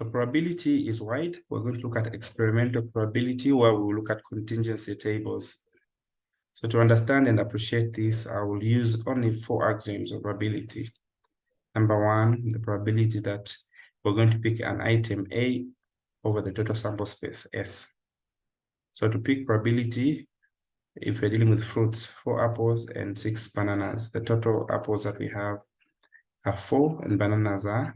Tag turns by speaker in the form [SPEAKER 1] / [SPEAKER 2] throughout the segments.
[SPEAKER 1] The probability is wide. We're going to look at experimental probability where we will look at contingency tables. So to understand and appreciate this, I will use only 4 axioms of probability. Number 1, the probability that we're going to pick an item A over the total sample space S. So to pick probability, if we're dealing with fruits, 4 apples and 6 bananas, the total apples that we have are 4 and bananas are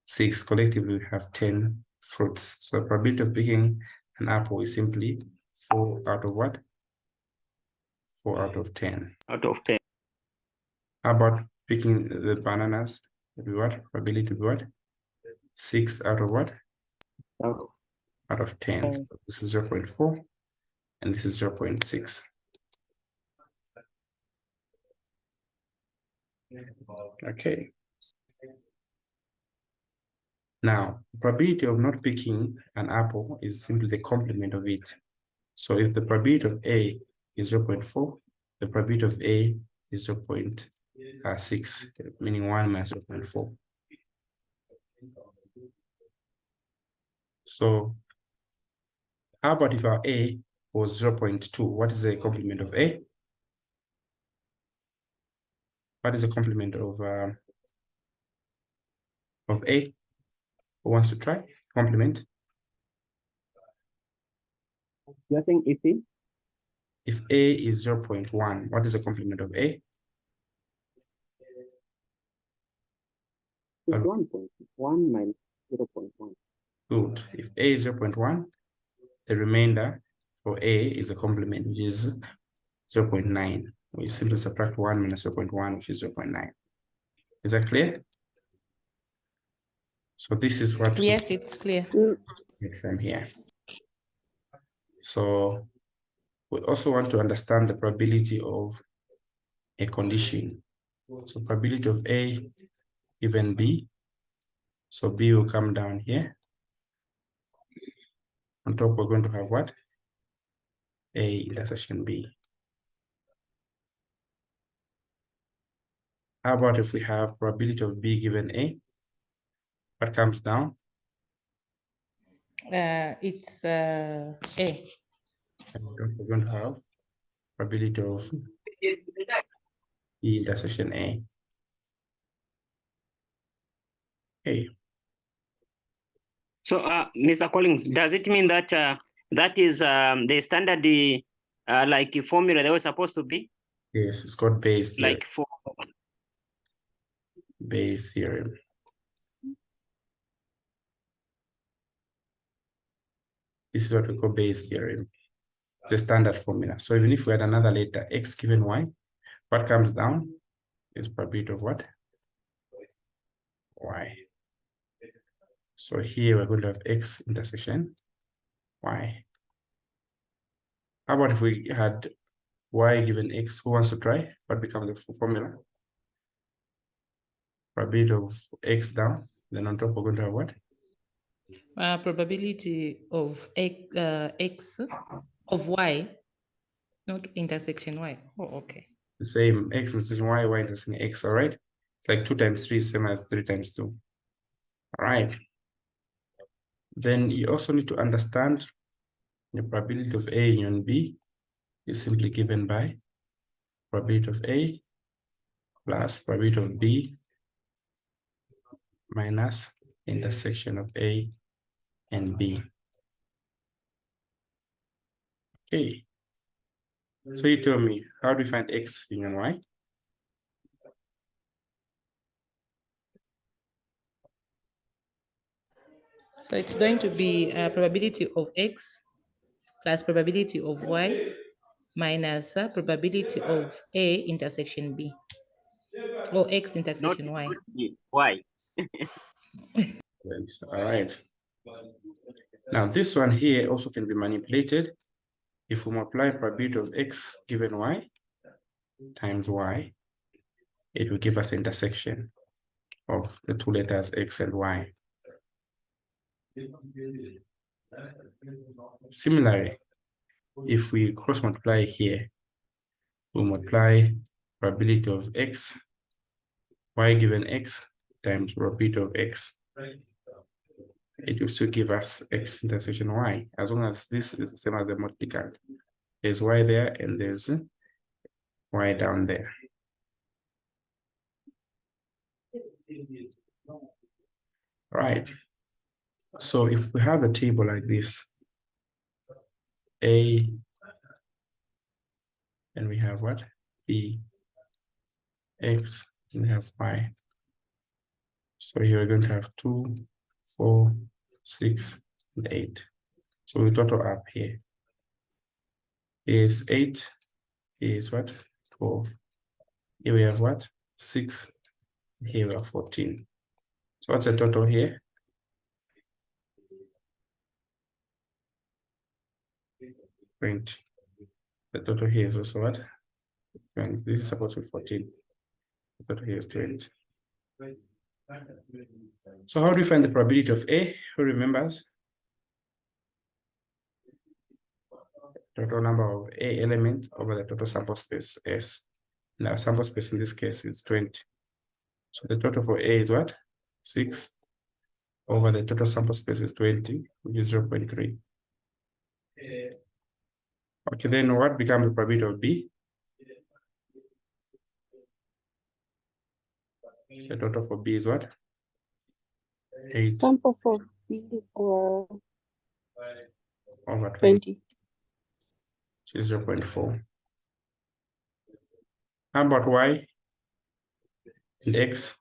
[SPEAKER 1] 6. Collectively, we have 10 fruits. So the probability of picking an apple is simply 4 out of what? 4 out of 10.
[SPEAKER 2] Out of 10.
[SPEAKER 1] How about picking the bananas? It'll be what? Probability to be what? 6 out of what? Out of 10. So this is 0.4 and this is 0.6. Okay. Now, the probability of not picking an apple is simply the complement of it. So if the probability of A is 0.4, the probability of A is 0.6, meaning 1 minus 0.4. So how about if our A was 0.2? What is the complement of A? What is the complement of A? Who wants to try? Complement.
[SPEAKER 2] You're saying
[SPEAKER 1] if A is 0.1, what is the complement of A?
[SPEAKER 2] It's 1.1 minus 0.1.
[SPEAKER 1] Good. If A is 0.1, the remainder for A is the complement, which is 0.9. We simply subtract 1 minus 0.1, which is 0.9. Is that clear? So this is what
[SPEAKER 3] Yes, it's clear.
[SPEAKER 1] we get from here. So we also want to understand the probability of a condition. So probability of A given B. So B will come down here. On top, we're going to have what? A intersection B. How about if we have probability of B given A? What comes down?
[SPEAKER 3] It's A.
[SPEAKER 1] And we're going to have probability of B intersection A. Okay.
[SPEAKER 2] So, Mr. Collins, does it mean that that is the standard like formula they were supposed to be?
[SPEAKER 1] Yes, it's called Bayes theorem.
[SPEAKER 2] Like for
[SPEAKER 1] Bayes theorem. This is what we call Bayes theorem. It's a standard formula. So even if we had another letter, X given Y, what comes down is probability of what? Y. So here we're going to have X intersection Y. How about if we had Y given X? Who wants to try? What becomes the formula? Probability of X down. Then on top we're going to have what?
[SPEAKER 3] Probability of X of Y, not intersection Y. Oh, okay.
[SPEAKER 1] The same X intersection Y, Y intersection X, all right? It's like 2 times 3 is same as 3 times 2. All right. Then you also need to understand the probability of A union B is simply given by probability of A plus probability of B minus intersection of A and B. Okay. So you tell me, how do we find X union Y?
[SPEAKER 3] So it's going to be probability of X plus probability of Y minus probability of A intersection B or X intersection Y.
[SPEAKER 2] Y.
[SPEAKER 1] All right. Now this one here also can be manipulated. If we multiply probability of X given Y times Y, it will give us intersection of the 2 letters X and Y. Similarly, if we cross multiply here, we multiply probability of X, Y given X times probability of X. it will still give us x intersection y, as long as this is the same as the multiplicand. There's y there and there's y down there. Right. So if we have a table like this, A, and we have what? B, X, and we have Y. So here we're going to have 2, 4, 6, and 8. So we total up here. Here is 8, here is what? 12. Here we have what? 6, here we have 14. So what's the total here? 20. The total here is also what? 20. This is supposed to be 14. The total here is 20. So how do we find the probability of A? Who remembers? Total number of A elements over the total sample space S. Now sample space in this case is 20. So the total for A is what? 6 over the total sample space is 20, which is 0.3. Okay, then what becomes the probability of B? The total for B is what? 8
[SPEAKER 4] Sample for B or
[SPEAKER 1] over 20,
[SPEAKER 4] 20.
[SPEAKER 1] which is 0.4. How about Y and X?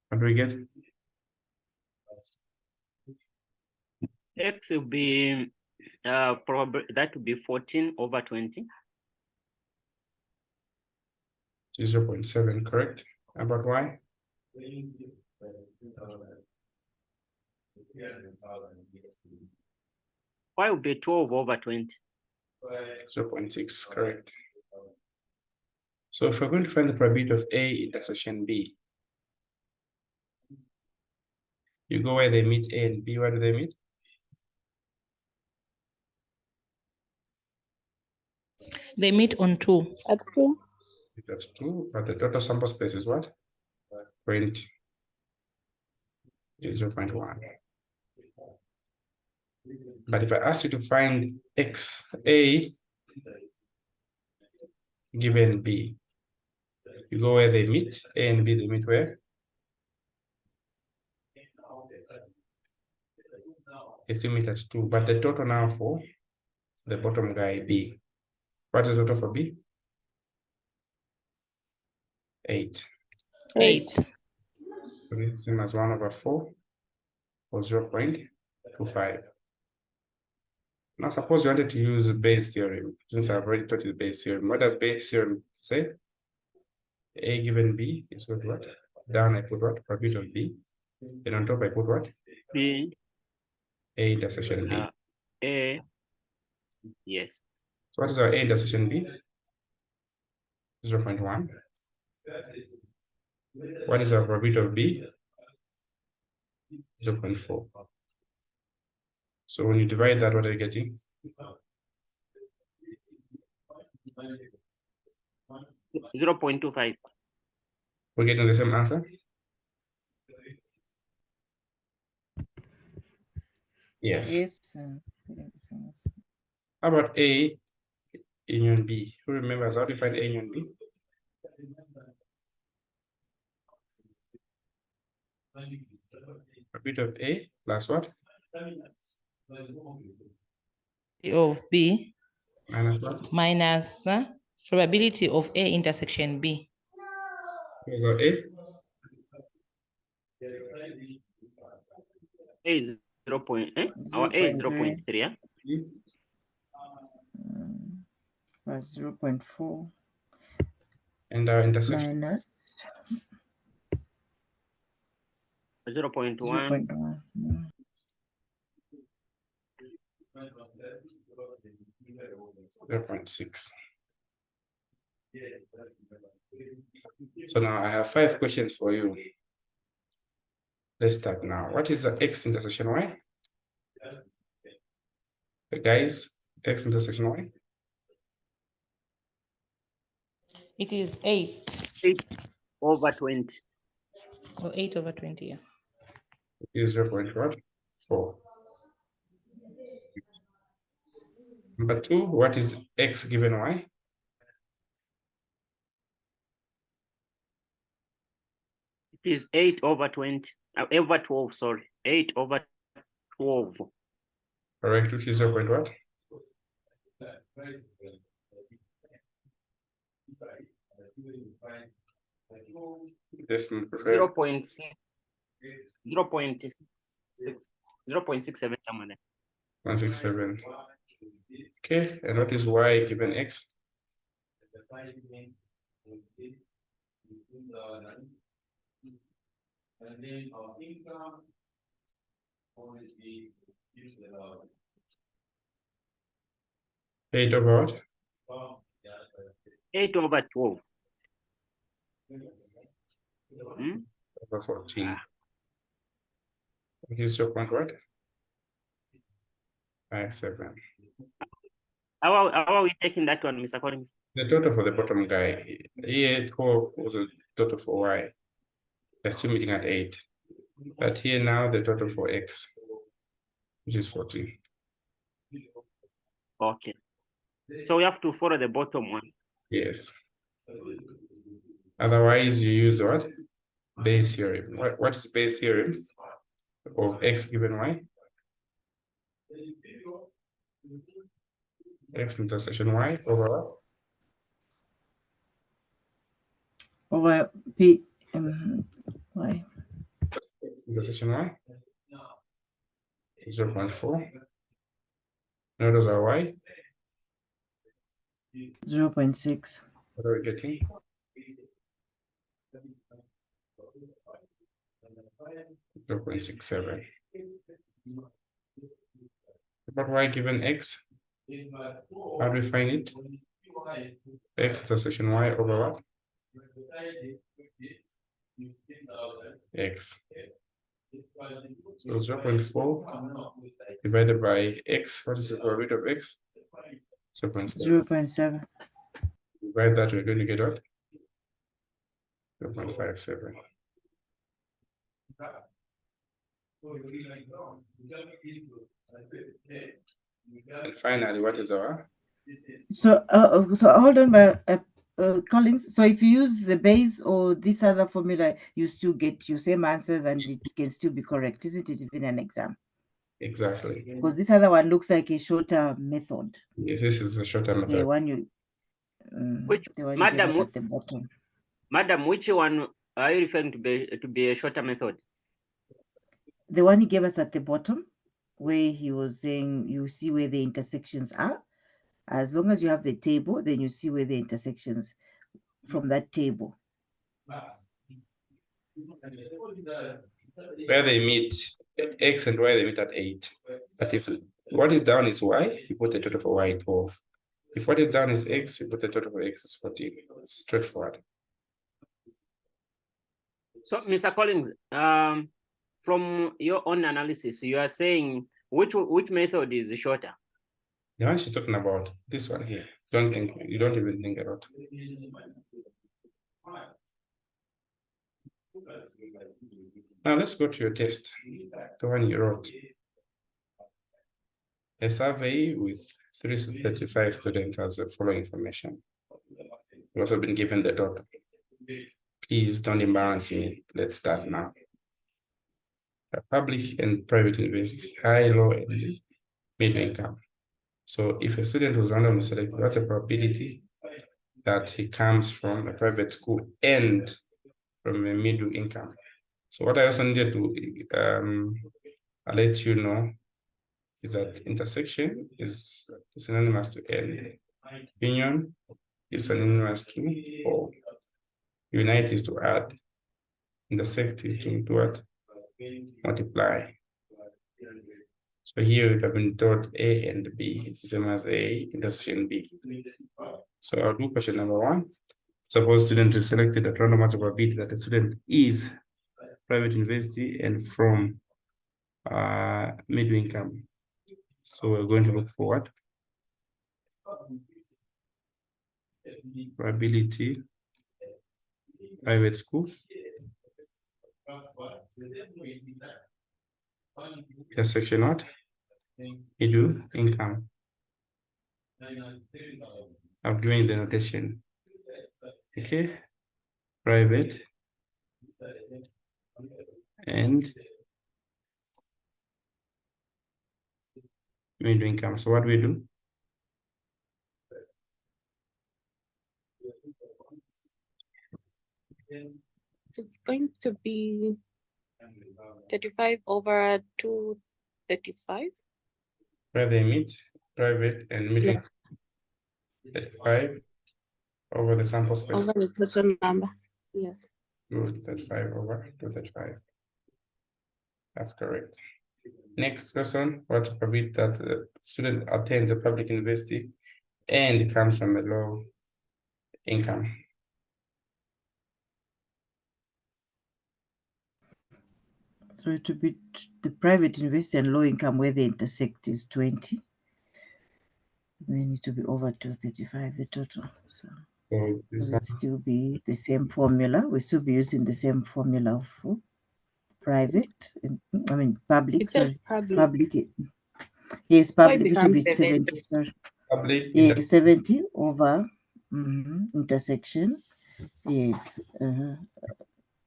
[SPEAKER 1] What do we get?
[SPEAKER 2] X will be probably that would be 14 over 20.
[SPEAKER 1] Which is 0.7, correct? How about Y?
[SPEAKER 2] Y will be 12 over 20.
[SPEAKER 1] 0.6, correct. So if we're going to find the probability of A intersection B, you go where they meet A and B, where do they meet?
[SPEAKER 3] They meet on 2.
[SPEAKER 4] At 2.
[SPEAKER 1] That's 2, but the total sample space is what? 20. 0.1. But if I ask you to find X, A given B, you go where they meet, A and B, they meet where? They still meet at 2, but the total now for the bottom guy, B. What is the total for B? 8.
[SPEAKER 3] 8.
[SPEAKER 1] So this is same as 1 over 4 or 0.25. Now suppose you wanted to use Bayes' theorem, since I've already taught you Bayes' theorem. What does Bayes' theorem say? A given B is equal to what? Down I put what? Probability of B. Then on top I put what?
[SPEAKER 2] B,
[SPEAKER 1] A intersection B.
[SPEAKER 2] A, yes.
[SPEAKER 1] So what is our A intersection B? 0.1. What is our probability of B? 0.4. So when you divide that, what are you getting?
[SPEAKER 2] 0.25.
[SPEAKER 1] We're getting the same answer? Yes.
[SPEAKER 5] Yes.
[SPEAKER 1] How about A union B? Who remembers how to find A union B? Probability of A plus what?
[SPEAKER 3] Of B
[SPEAKER 1] Minus what?
[SPEAKER 3] minus probability of A intersection B.
[SPEAKER 1] What is our A?
[SPEAKER 2] A is 0. Our A is 0.3. Yeah?
[SPEAKER 5] Plus 0.4
[SPEAKER 1] And our intersection?
[SPEAKER 5] minus
[SPEAKER 2] 0.1.
[SPEAKER 5] 0.1.
[SPEAKER 1] 0.6. So now I have 5 questions for you. Let's start now. What is the X intersection Y? The guys, X intersection Y?
[SPEAKER 3] It is 8.
[SPEAKER 2] 8 over 20.
[SPEAKER 3] Or 8/20, yeah.
[SPEAKER 1] Is 0.4. Number 2, what is x given y?
[SPEAKER 2] It is 8/20. Over 12, sorry. 8/12.
[SPEAKER 1] Correct, which is 0. What? Decimal prefer
[SPEAKER 2] 0.6. 0.6. 0.67 somewhere there.
[SPEAKER 1] 167. Okay, and what is y given x? Eight over what?
[SPEAKER 2] 8/12.
[SPEAKER 1] Over 14. Here's 0.what? 57.
[SPEAKER 2] How are we taking that one, Mr. Collins?
[SPEAKER 1] The total for the bottom guy. Here 12 was the total for y. Assuming at 8. But here now the total for x, which is 14.
[SPEAKER 2] Okay. So we have to follow the bottom one.
[SPEAKER 1] Yes. Otherwise, you use what? Bayes theorem. What is Bayes theorem of x given y? X intersection y over what?
[SPEAKER 5] Over P y.
[SPEAKER 1] X intersection y? 0.4. Notice our y.
[SPEAKER 5] 0.6.
[SPEAKER 1] What are we getting? 0.67. But y given x? How do we find it? X intersection y over what? X. So 0.4 divided by x. What is the probability of x? 0.7.
[SPEAKER 5] 0.7.
[SPEAKER 1] Divide that, we're going to get what? 0.57. And finally, what is our?
[SPEAKER 5] So hold on, Collins. So if you use the Bayes or this other formula, you still get your same answers and it can still be correct, isn't it? Even an exam.
[SPEAKER 1] Exactly.
[SPEAKER 5] Because this other one looks like a shorter method.
[SPEAKER 1] Yes, this is a shorter
[SPEAKER 5] The
[SPEAKER 1] method.
[SPEAKER 5] one you,
[SPEAKER 2] Which,
[SPEAKER 5] the one you gave us
[SPEAKER 2] Madam,
[SPEAKER 5] at the bottom.
[SPEAKER 2] Madam, which one are you referring to be a shorter method?
[SPEAKER 5] The one he gave us at the bottom, where he was saying you see where the intersections are. As long as you have the table, then you see where the intersections from that table.
[SPEAKER 1] Where they meet x and y, they meet at 8. But if what is down is y, you put the total for y 12. If what is down is x, you put the total for x is 14. It's straightforward.
[SPEAKER 2] So, Mr. Collins, from your own analysis, you are saying which method is shorter?
[SPEAKER 1] The one she's talking about, this one here. You don't even think about. Now let's go to your test, the one you wrote. A survey with 335 students has the following information. You've also been given the total. Please don't embarrass me. Let's start now. A public and private university, high, low, and middle income. So if a student was randomly selected, what's the probability that he comes from a private school and from a middle income? So what I also needed to let you know is that intersection is synonymous to N. Union is synonymous to O. Unite is to add. Intersect is to do what? Multiply. So here we have been taught A and B. It's the same as A, intersection B. So I'll do question number 1. Suppose student is selected at random probability that the student is private university and from middle income. So we're going to look for what? Probability, private school, Intersection what? Middle income. I'm doing the notation. Okay. Private and middle income. So what do we do?
[SPEAKER 4] It's going to be 35 over 235.
[SPEAKER 1] Where they meet, private and middle.
[SPEAKER 4] Yes.
[SPEAKER 1] 35 over the sample space.
[SPEAKER 4] Over the total number. Yes.
[SPEAKER 1] Good, 35 over 235. That's correct. Next question, what probability that the student attends a public university and comes from a low income?
[SPEAKER 5] So it would be the private university and low income where they intersect is 20. Then it will be over 235 the total. So
[SPEAKER 1] So this
[SPEAKER 5] will
[SPEAKER 1] one,
[SPEAKER 5] it still be the same formula? We'll still be using the same formula for private, public,
[SPEAKER 4] It says
[SPEAKER 5] sorry.
[SPEAKER 4] public.
[SPEAKER 5] Public, yes,
[SPEAKER 4] So it
[SPEAKER 5] public, which will
[SPEAKER 4] becomes
[SPEAKER 5] be 70,
[SPEAKER 4] 70.
[SPEAKER 5] sorry.
[SPEAKER 1] public
[SPEAKER 5] Yes, 70 over intersection. Yes,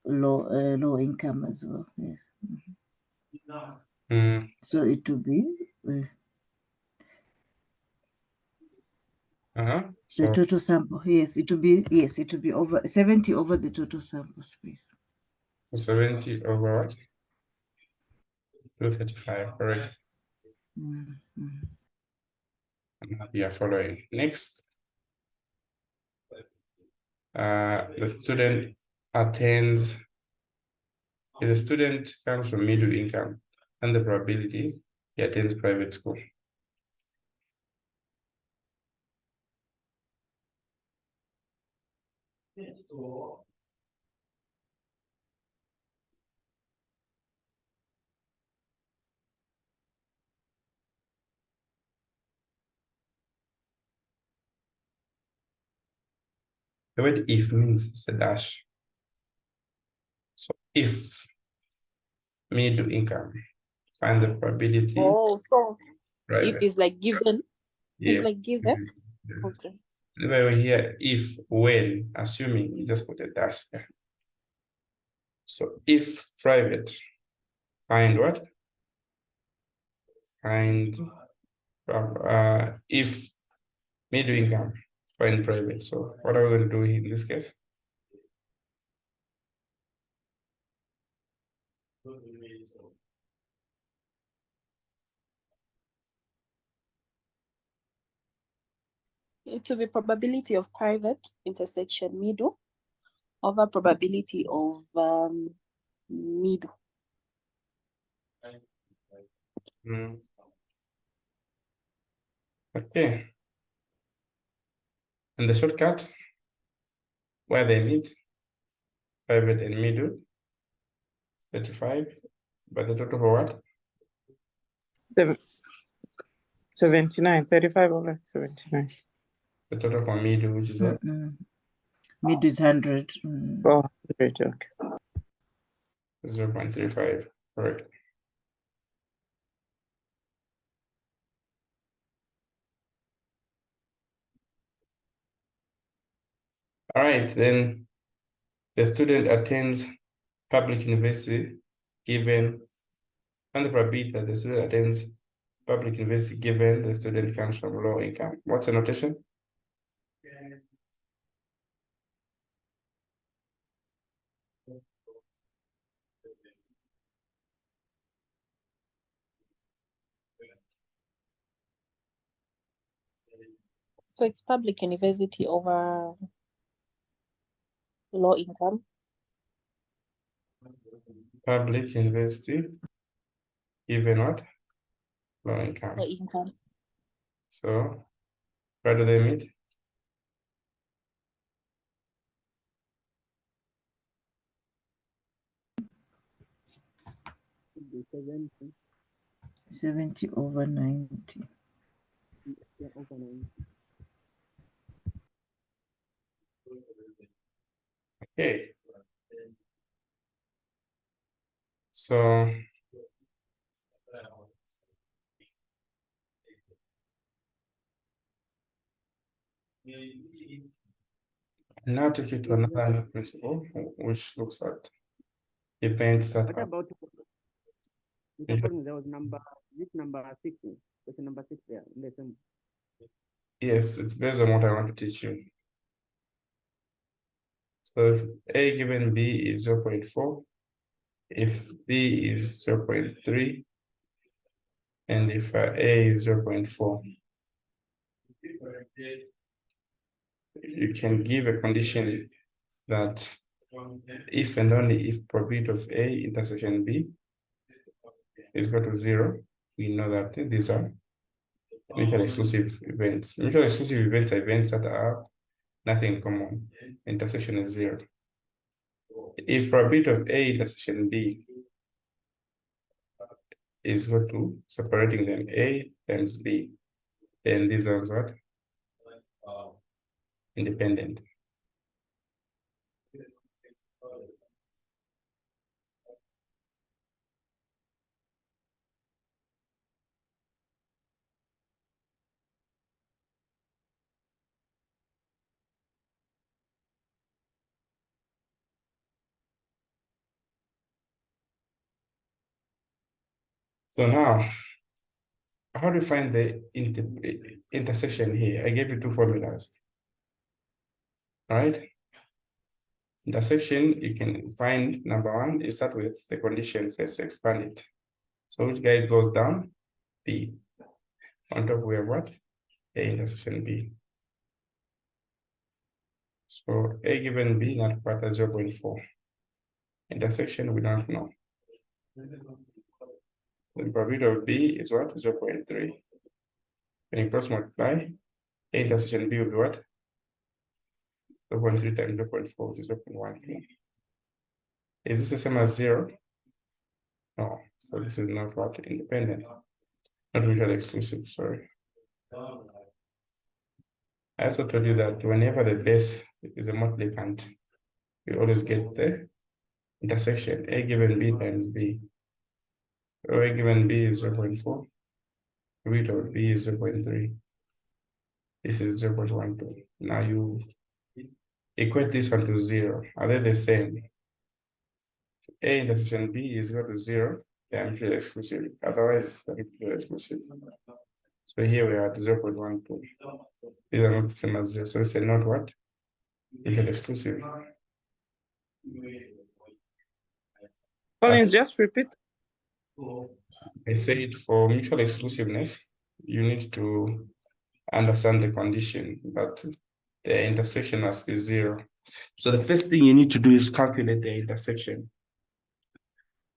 [SPEAKER 5] low income as well. Yes. So it will be the
[SPEAKER 1] So
[SPEAKER 5] total sample. Yes, it will be over 70 over the total sample space.
[SPEAKER 1] 70 over what? 235, correct.
[SPEAKER 5] Mhm.
[SPEAKER 1] I'm happy you're following. Next, the student attends, if the student comes from middle income, and the probability he attends private school. The word if means it's a dash. So if middle income, find the probability.
[SPEAKER 4] Oh, so
[SPEAKER 1] Private.
[SPEAKER 4] if it's like given,
[SPEAKER 1] Yeah.
[SPEAKER 4] it's like given.
[SPEAKER 1] Yeah.
[SPEAKER 4] Okay.
[SPEAKER 1] Whenever we hear if, when, assuming, you just put a dash there. So if private, find what? Find if middle income, find private. So what are we going to do in this case?
[SPEAKER 4] It will be probability of private intersection middle over probability of middle.
[SPEAKER 1] Okay. And the shortcut, where they meet, private and middle, 35, but the total for what?
[SPEAKER 6] 79, 35 over 79.
[SPEAKER 1] The total for middle, which is what?
[SPEAKER 5] Middle is 100.
[SPEAKER 6] Oh, great, okay.
[SPEAKER 1] 0.35, correct. All right, then the student attends public university given, and the probability that the student attends public university given the student comes from low income. What's the notation?
[SPEAKER 4] So it's public university over low income.
[SPEAKER 1] Public university given what? Low income.
[SPEAKER 4] Low income.
[SPEAKER 1] So where do they meet?
[SPEAKER 2] Should be 70.
[SPEAKER 5] 70 over 90.
[SPEAKER 2] Yeah, over 90.
[SPEAKER 1] Okay. So now take it to another principle, which looks at events that
[SPEAKER 2] What
[SPEAKER 1] are
[SPEAKER 2] about
[SPEAKER 1] Yeah.
[SPEAKER 2] there was this number 6, question number 6 there in the same.
[SPEAKER 1] yes, it's based on what I want to teach you. So if A given B is 0.4, if B is 0.3, and if A is 0.4, you can give a condition that if and only if probability of A intersection B is equal to 0, we know that these are mutually exclusive events. Mutually exclusive events are events that have nothing in common. Intersection is 0. If probability of A intersection B is equal to separating them A times B, then these are what? Independent. So now, how do you find the intersection here? I gave you two formulas. All right. Intersection, you can find number one, you start with the conditions, let's expand it. So which guy goes down? B. On top we have what? A intersection B. So A given B not equal to 0.4. Intersection we don't know. The probability of B is what? 0.3. When you cross multiply, A intersection B will be what? 0.3 times 0.4, which is 0.12. Is this the same as 0? No. So this is not what? Independent. Not mutually exclusive, sorry. I also told you that whenever the base is a multiplicand, we always get the intersection A given B times B. So A given B is 0.4, root of B is 0.3. This is 0.12. Now you equate this one to 0. Are they the same? A intersection B is equal to 0, they are mutually exclusive. Otherwise, they're mutually exclusive. So here we are at 0.12. These are not the same as 0. So it's not what? Mutually exclusive.
[SPEAKER 6] Collins, just repeat.
[SPEAKER 1] I said for mutual exclusiveness, you need to understand the condition that the intersection must be 0. So the first thing you need to do is calculate the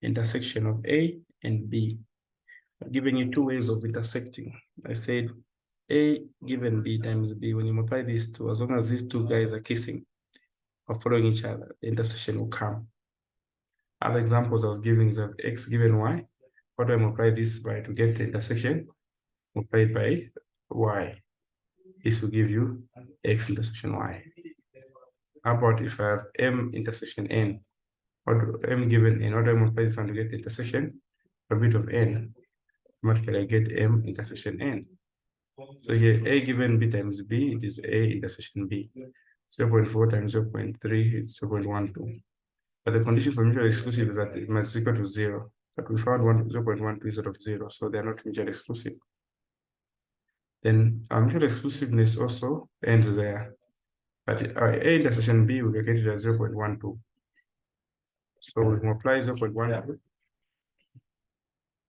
[SPEAKER 1] intersection of A and B. I'm giving you two ways of intersecting. I said A given B times B. When you multiply these two, as long as these two guys are kissing or following each other, the intersection will come. Other examples I was giving is that X given Y. What do I multiply this by to get the intersection? Multiplied by Y. This will give you X intersection Y. How about if I have M intersection N? Or M given N, what do I multiply this one to get the intersection? A bit of N. Automatically I get M intersection N. So here A given B times B, it is A intersection B. 0.4 times 0.3 is 0.12. But the condition for mutually exclusive is that it must equal to 0. But we found 0.12 instead of 0, so they are not mutually exclusive. Then our mutual exclusiveness also ends there. But A intersection B, we get it as 0.12. So we multiply 0.12.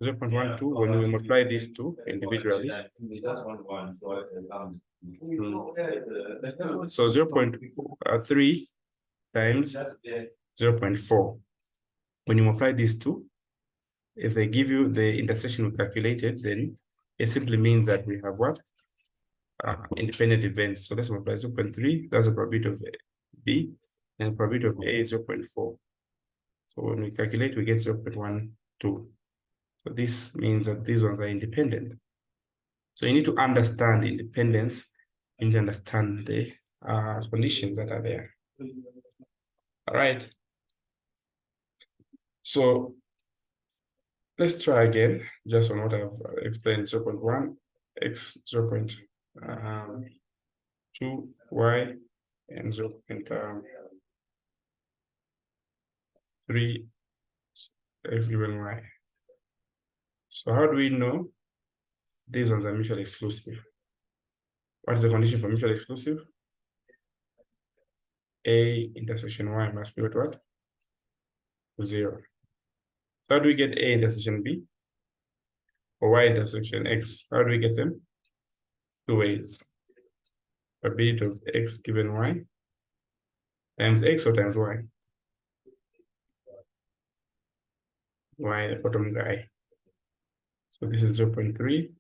[SPEAKER 1] 0.12 when we multiply these two individually. So 0.3 times 0.4. When you multiply these two, if they give you the intersection we calculated, then it simply means that we have what? Independent events. So let's multiply 0.3, that's the probability of B, and the probability of A is 0.4. So when we calculate, we get 0.12. So this means that these ones are independent. So you need to understand independence, you need to understand the conditions that are there. All right. So Let's try again, just on what I've explained, 0.1, x, 0.2, y, and 0.3, x given y. So how do we know these ones are mutually exclusive? What is the condition for mutually exclusive? A intersection y must be what? 0. So how do we get A intersection B? Or y intersection x? How do we get them? Two ways. Probability of x given y times x or times y. Y, the bottom guy. So this is 0.3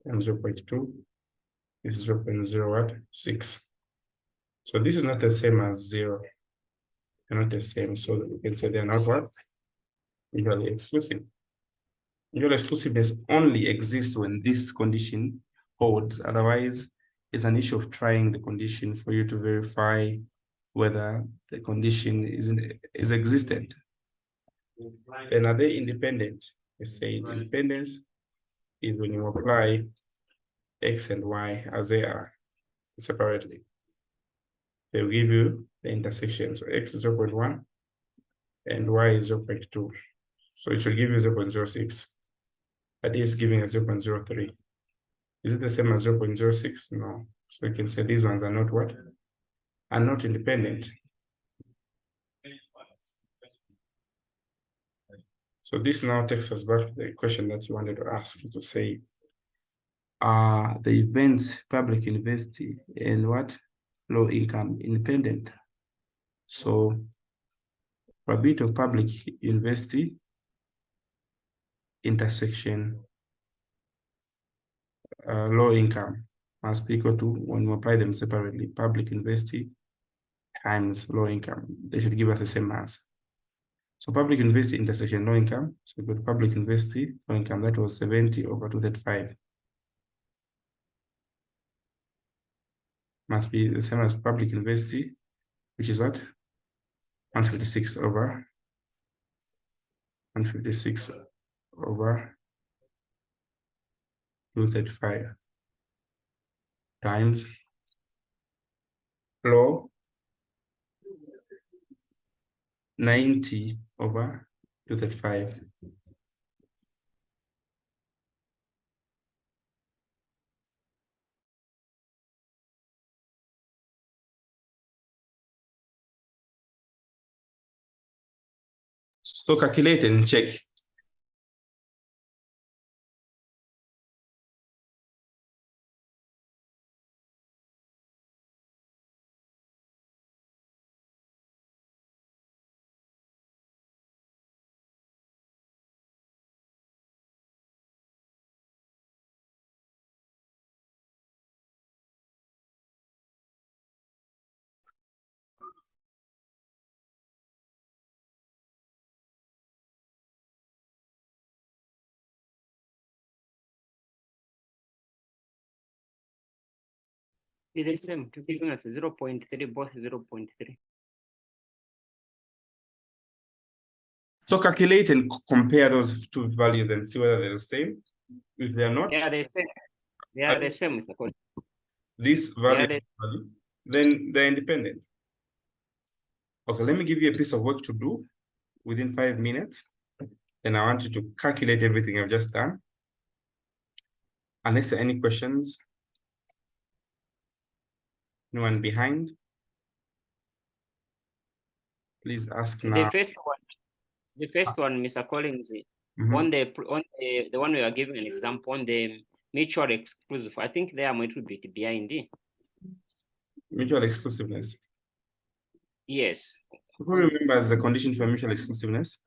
[SPEAKER 1] times 0.2. This is 0.06. So this is not the same as 0. They're not the same. So we can say they're not what? Mutually exclusive. Mutual exclusiveness only exists when this condition holds. Otherwise, it's an issue of trying the condition for you to verify whether the condition is existent. Then are they independent? Let's say independence is when you apply x and y as they are separately. They'll give you the intersection. So x is 0.1 and y is 0.2. So it should give you 0.06. That is giving us 0.03. Is it the same as 0.06? No. So you can say these ones are not what? Are not independent. So this now takes us back to the question that you wanted to ask, to say, are the events public university and what? Low income independent. So probability of public university intersection low income must be equal to, when we apply them separately, public university times low income. They should give us the same answer. So public university intersection low income. So we got public university low income, that was 70 over 235. Must be the same as public university, which is what? 156 over 156 over 235 times low 90 over 235. So calculate and check.
[SPEAKER 2] It's the same, giving us 0.3, both 0.3.
[SPEAKER 1] So calculate and compare those two values and see whether they're the same. If they're not,
[SPEAKER 2] They are the same. They are the same, Mr. Collins.
[SPEAKER 1] this value, then they're independent. Okay, let me give you a piece of work to do within 5 minutes. And I want you to calculate everything I've just done. Unless there are any questions. Anyone behind? Please ask now.
[SPEAKER 2] The first one, Mr. Collins, on the one we are giving an example on the mutual exclusive, I think they are a little bit behind.
[SPEAKER 1] Mutual exclusiveness.
[SPEAKER 2] Yes.
[SPEAKER 1] Who remembers the condition for mutual exclusiveness?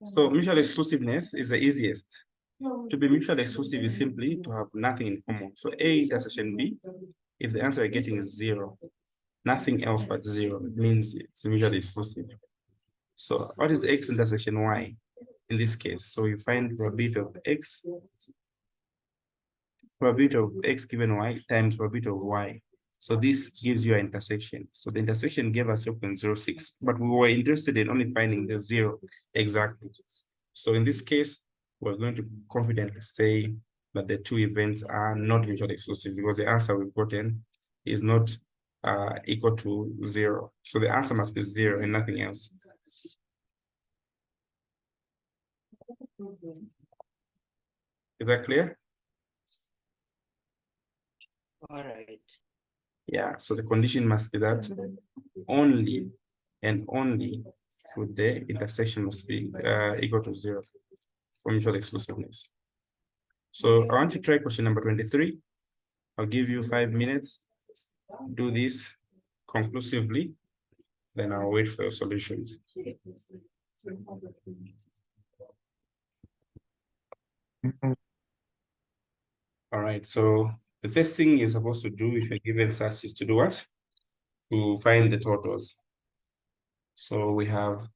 [SPEAKER 1] So mutual exclusiveness is the easiest. To be mutually exclusive is simply to have nothing in common. So A intersection B, if the answer you're getting is 0, nothing else but 0, it means it's mutually exclusive. So what is X intersection Y in this case? So you find probability of X probability of x given y times probability of y. So this gives you an intersection. So the intersection gave us 0.06, but we were interested in only finding the 0 exactly. So in this case, we're going to confidently say that the two events are not mutually exclusive because the answer we've gotten is not equal to 0. So the answer must be 0 and nothing else. Is that clear?
[SPEAKER 2] All right.
[SPEAKER 1] Yeah, so the condition must be that only and only would the intersection must be equal to 0 for mutual exclusiveness. So I want to try question number 23. I'll give you 5 minutes. Do this conclusively, then I'll wait for your solutions. All right, so the first thing you're supposed to do if you're given such is to do what? To find the totals. So we have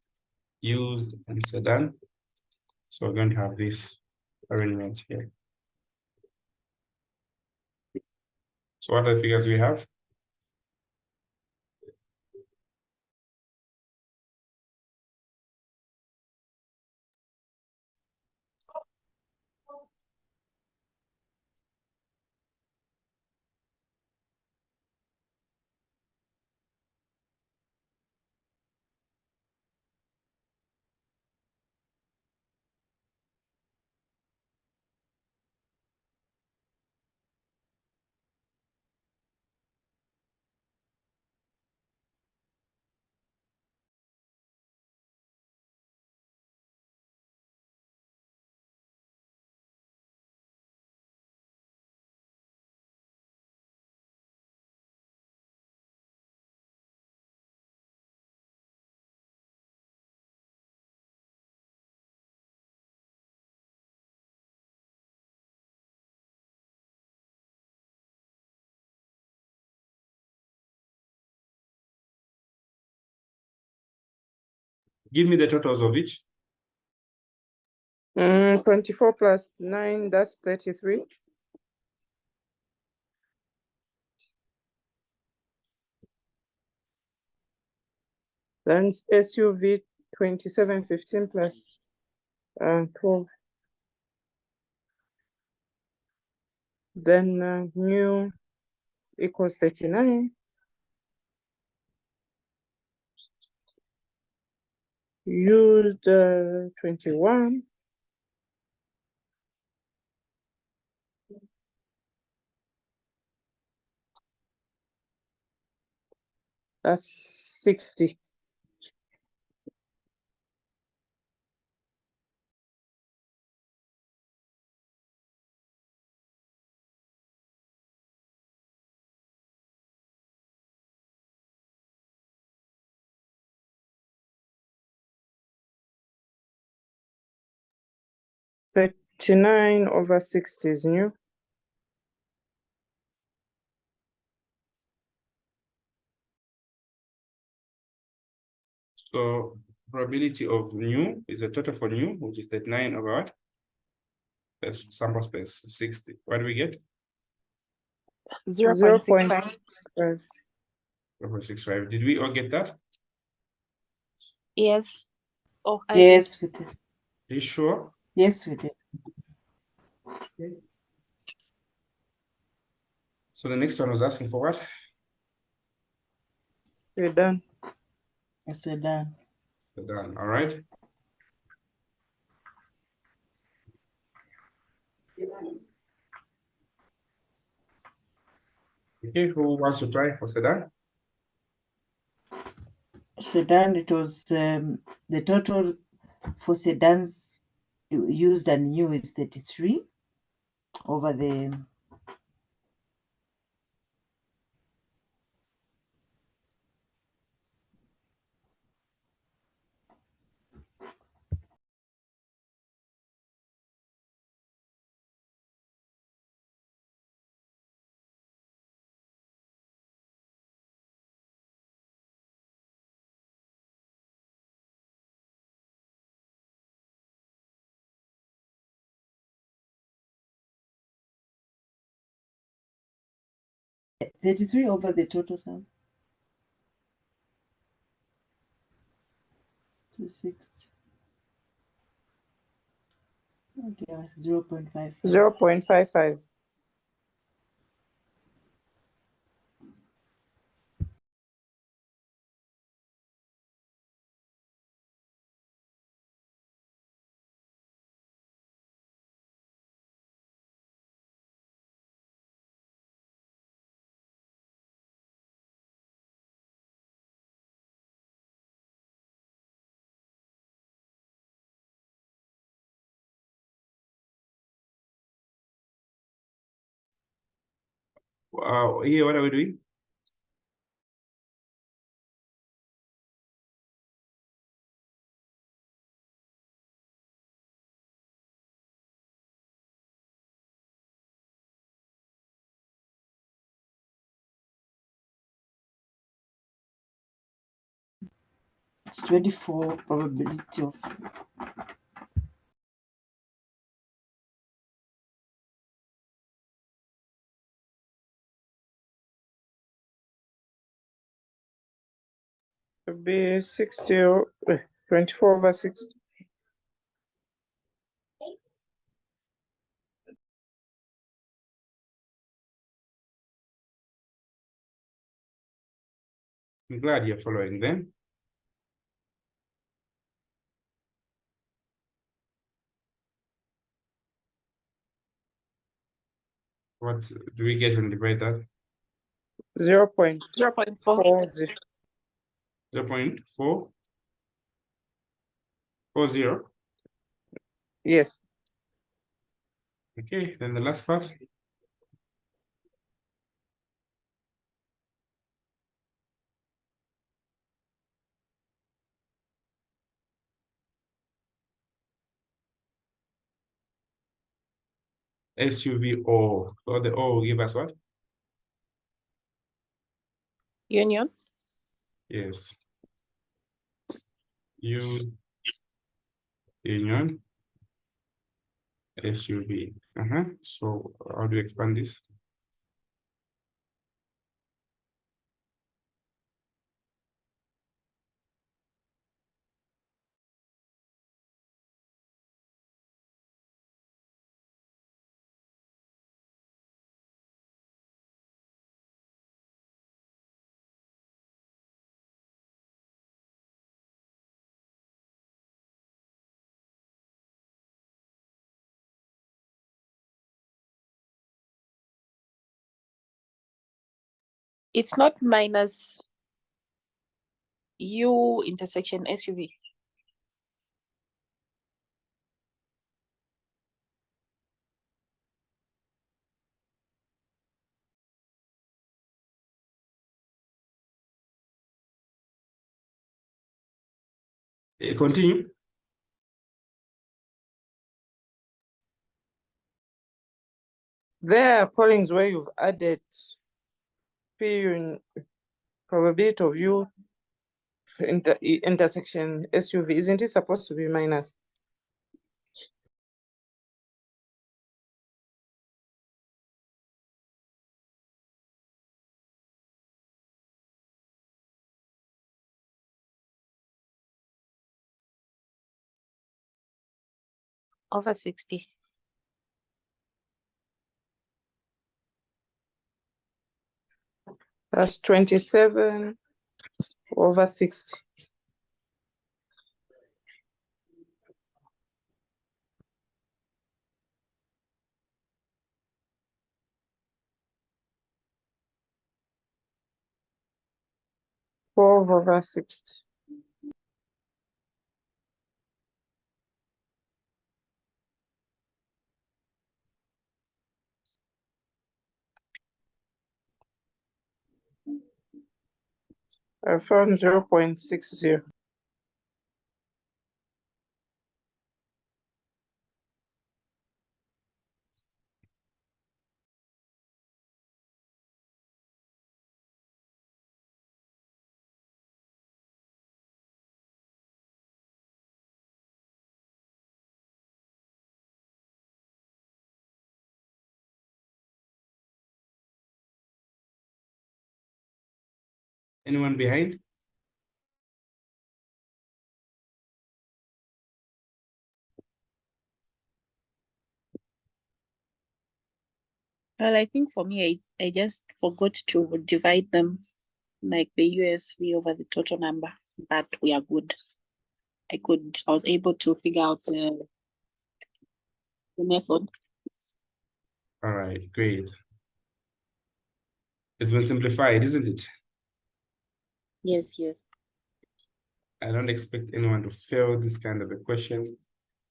[SPEAKER 1] used and sedan. So we're going to have this arrangement here. So what are the figures we have? Give me the totals of each.
[SPEAKER 6] 24 plus 9, that's 33. Then SUV 2715 plus 12. Then new equals 39. Used 21. That's 60. Thirty-nine over 60 is new.
[SPEAKER 1] So probability of new is the total for new, which is 39 over what? That's sample space 60. What do we get?
[SPEAKER 4] 0.65.
[SPEAKER 1] 0.65. Did we all get that?
[SPEAKER 4] Yes. Oh, I
[SPEAKER 5] Yes, we did.
[SPEAKER 1] Are you sure?
[SPEAKER 5] Yes, we did.
[SPEAKER 1] So the next one was asking for what?
[SPEAKER 6] We're done.
[SPEAKER 5] I said done.
[SPEAKER 1] We're done. All right. Okay, who wants to try for Sedan?
[SPEAKER 5] Sedan, it was the total for sedans used and new is 33 over the 33 over the total sum. To 6. Okay, 0.55.
[SPEAKER 6] 0.55.
[SPEAKER 1] Wow, here, what are we doing?
[SPEAKER 5] It's 24 probability of
[SPEAKER 6] It'll be 24 over 60.
[SPEAKER 1] I'm glad you're following them. What do we get when we divide that?
[SPEAKER 6] 0.40.
[SPEAKER 4] 0.4.
[SPEAKER 1] 0.440.
[SPEAKER 6] Yes.
[SPEAKER 1] Okay, then the last part. SUV O. So the O will give us what?
[SPEAKER 4] Union.
[SPEAKER 1] Yes. U union SUV. So how do you expand this?
[SPEAKER 4] It's not minus U intersection SUV.
[SPEAKER 1] Continue.
[SPEAKER 6] There are callings where you've added P probability of U intersection SUV. Isn't it supposed to be minus?
[SPEAKER 4] Over 60.
[SPEAKER 6] That's 27 over 60. Over 60. I found 0.60.
[SPEAKER 1] Anyone behind?
[SPEAKER 4] Well, I think for me, I just forgot to divide them like the USV over the total number, but we are good. I was able to figure out the method.
[SPEAKER 1] All right, great. It's been simplified, isn't it?
[SPEAKER 4] Yes, yes.
[SPEAKER 1] I don't expect anyone to fail this kind of a question.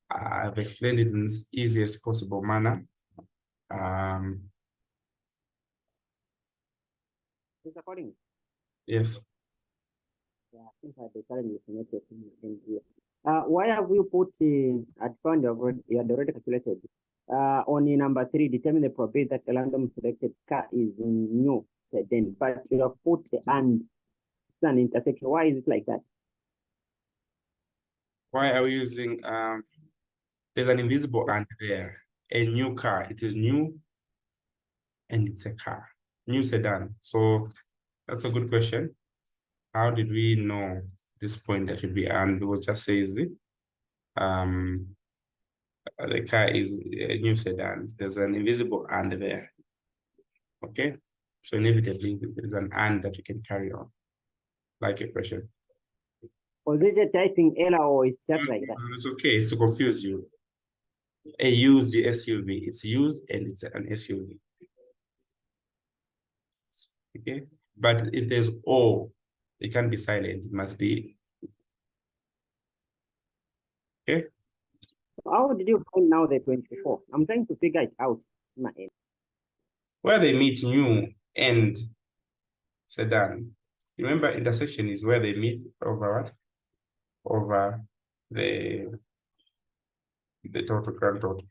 [SPEAKER 1] I've explained it in the easiest possible manner.
[SPEAKER 2] Mr. Collins.
[SPEAKER 1] Yes.
[SPEAKER 2] Yeah, I think I had the challenge with network in here. Why have you put at fund you had already calculated? On number 3, determine the probability that a random selected car is in new sedan, but you have put and it's an intersection. Why is it like that?
[SPEAKER 1] Why are we using there's an invisible and there? A new car. It is new and it's a car. New sedan. So that's a good question. How did we know this point that should be and? It was just says the car is a new sedan. There's an invisible and there. Okay. So inevitably there's an and that you can carry on. Like a question.
[SPEAKER 2] Was it a typing error or it's just like that?
[SPEAKER 1] It's okay. It's to confuse you. A used SUV. It's used and it's an SUV. Okay. But if there's O, it can't be silent. It must be. Okay.
[SPEAKER 2] How did you find now the 24? I'm trying to figure it out in my head.
[SPEAKER 1] Where they meet new and sedan. Remember, intersection is where they meet over what? Over the total grand total.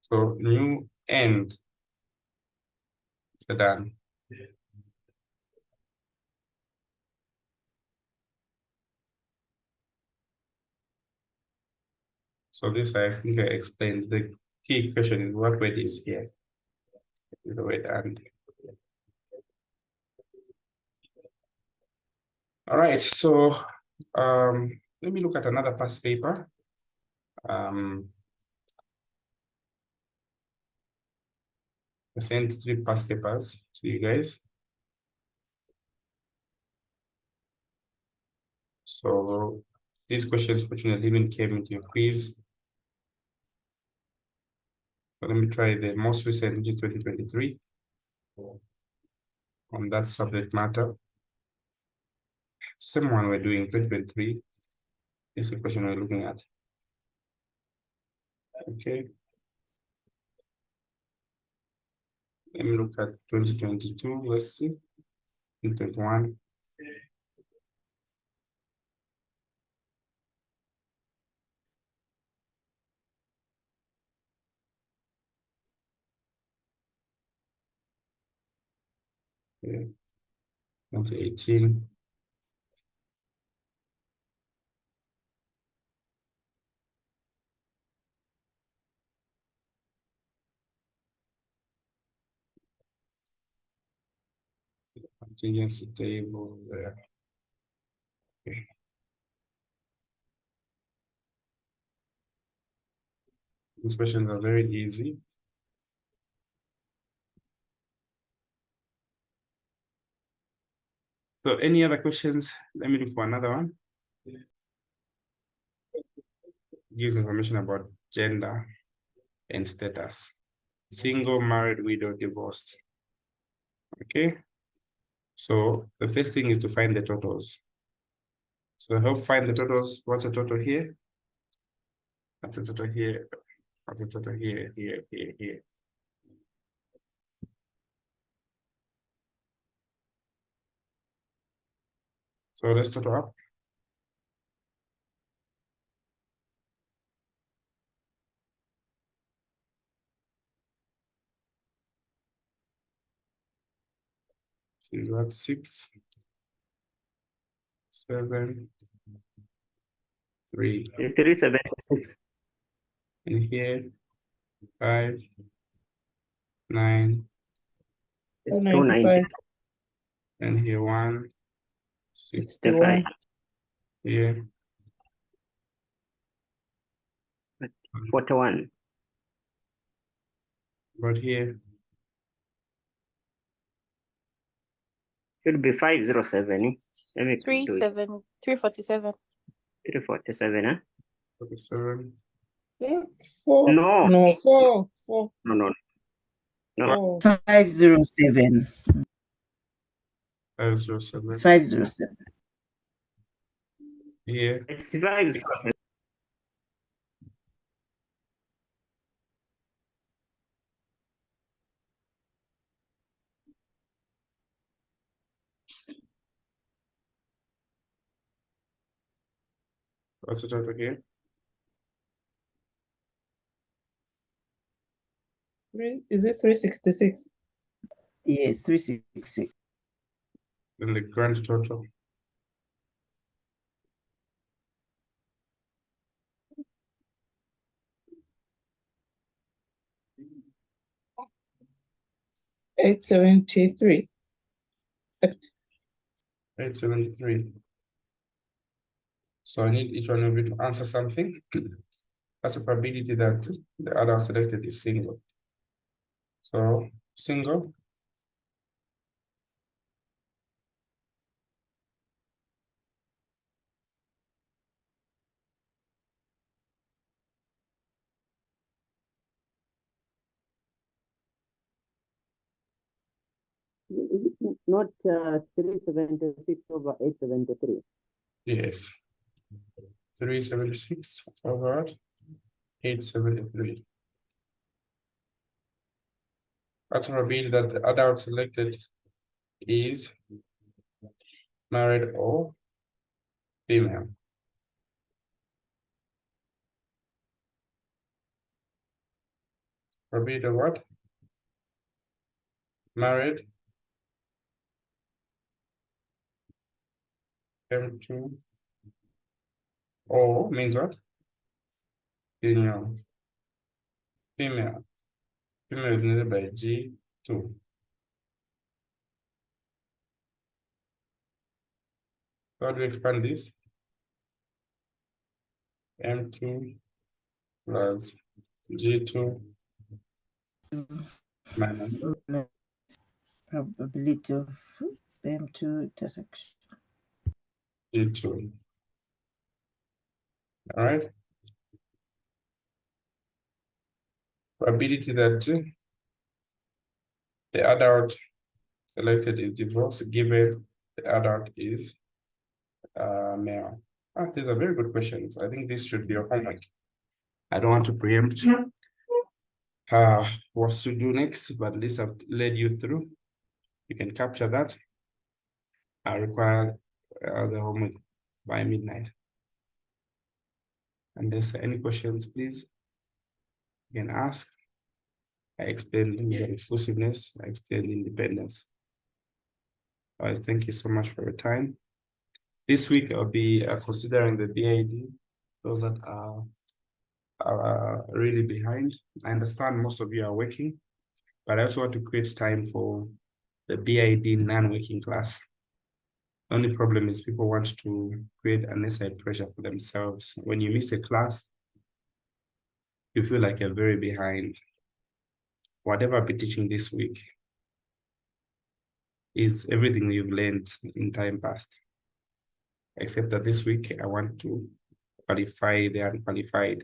[SPEAKER 1] So new and sedan. So this I think I explained. The key question is what word is here? The word and. All right, so let me look at another past paper. I sent 3 past papers to you guys. So these questions fortunately even came into your quiz. So let me try the most recent, which is 2023, on that subject matter. Same one we're doing, 2023. This is the question we're looking at. Okay. Let me look at 2022. Let's see. 2021. Okay. 2018. Contingency table there. Okay. These questions are very easy. So any other questions? Let me look for another one. Gives information about gender and status. Single, married, widow, divorced. Okay. So the first thing is to find the totals. So help find the totals. What's the total here? What's the total here? What's the total here, here, here, here? So let's total up. This is what, 6, 7, 3.
[SPEAKER 2] 376.
[SPEAKER 1] And here, 5, 9.
[SPEAKER 2] It's
[SPEAKER 3] 295.
[SPEAKER 1] And here 1,
[SPEAKER 2] 65.
[SPEAKER 1] yeah,
[SPEAKER 2] 41.
[SPEAKER 1] but here,
[SPEAKER 2] Should be 507. Let me do it.
[SPEAKER 4] 347.
[SPEAKER 2] 347, huh?
[SPEAKER 1] 47,
[SPEAKER 6] 4.
[SPEAKER 2] No.
[SPEAKER 6] No, 4. 4.
[SPEAKER 2] No.
[SPEAKER 6] 4.
[SPEAKER 5] 507.
[SPEAKER 1] 507,
[SPEAKER 5] It's 507.
[SPEAKER 1] here,
[SPEAKER 2] It's 507.
[SPEAKER 1] what's it up again?
[SPEAKER 6] Is it 366?
[SPEAKER 5] Yes, 366.
[SPEAKER 1] Then the grand total.
[SPEAKER 6] $873.
[SPEAKER 1] 873. So I need each one of you to answer something. That's a probability that the adult selected is single. So single,
[SPEAKER 2] Not 376 over 873.
[SPEAKER 1] yes. 376 over 873. That's a probability that the adult selected is married or female. Probability of what? Married. M2 or means what? Female. Female. Female is needed by G2. How do we expand this? M2 plus G2 minus
[SPEAKER 5] Probability of M2 intersection.
[SPEAKER 1] G2. All right. Probability that the adult selected is divorced given the adult is male. These are very good questions. I think this should be your homework. I don't want to preempt what to do next, but at least I've led you through. You can capture that. I require the homework by midnight. And there's any questions, please, you can ask. I explained the exclusiveness, I explained independence. All right, thank you so much for your time. This week, I'll be considering the BID, those that are really behind. I understand most of you are working, but I also want to create time for the BID non-working class. The only problem is people want to create unnecessary pressure for themselves. When you miss a class, you feel like you're very behind. Whatever I'll be teaching this week is everything you've learned in time past. Except that this week, I want to qualify the unqualified.